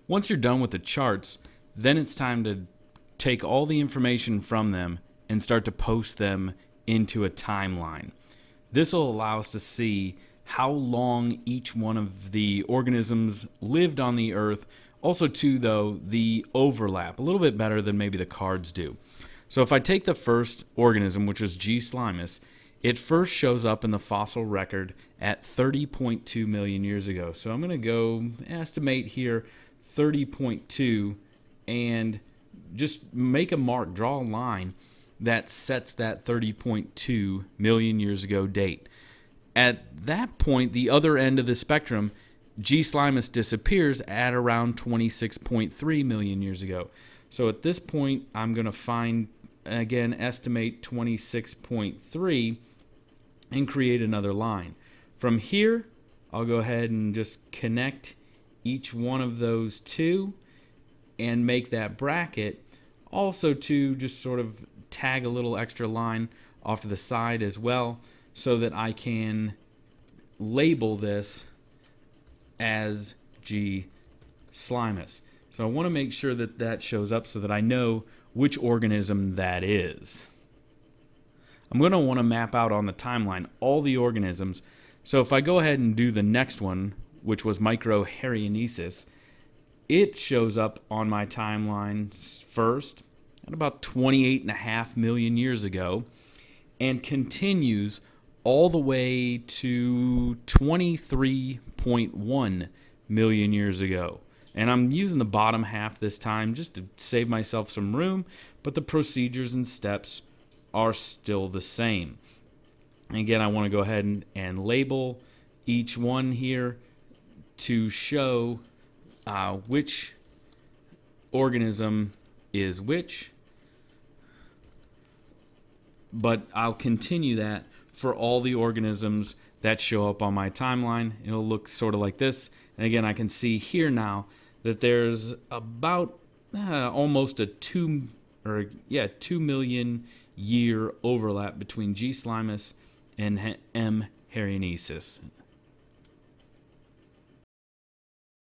Once you're done with the charts, then it's time to take all the information from them and start to post them into a timeline. This will allow us to see how long each one of the organisms lived on the Earth. Also, too, though, the overlap, a little bit better than maybe the cards do. So if I take the first organism, which is G. slimus, it first shows up in the fossil record at 30.2 million years ago. So I'm going to go estimate here 30.2 and just make a mark, draw a line that sets that 30.2 million years ago date. At that point, the other end of the spectrum, G. slimus disappears at around 26.3 million years ago. So at this point, I'm going to find, again, estimate 26.3 and create another line. From here, I'll go ahead and just connect each one of those two and make that bracket. Also to just sort of tag a little extra line off to the side as well so that I can label this as G. slimus. So I want to make sure that that shows up so that I know which organism that is. I'm going to want to map out on the timeline all the organisms. So if I go ahead and do the next one, which was Microhariensis, it shows up on my timeline first at about 28.5 million years ago and continues all the way to 23.1 million years ago. And I'm using the bottom half this time just to save myself some room, but the procedures and steps are still the same. And again, I want to go ahead and label each one here to show which organism is which, but I'll continue that for all the organisms that show up on my timeline. It'll look sort of like this. And again, I can see here now that there's about almost a 2 million year overlap between G. slimus and M. hariensis.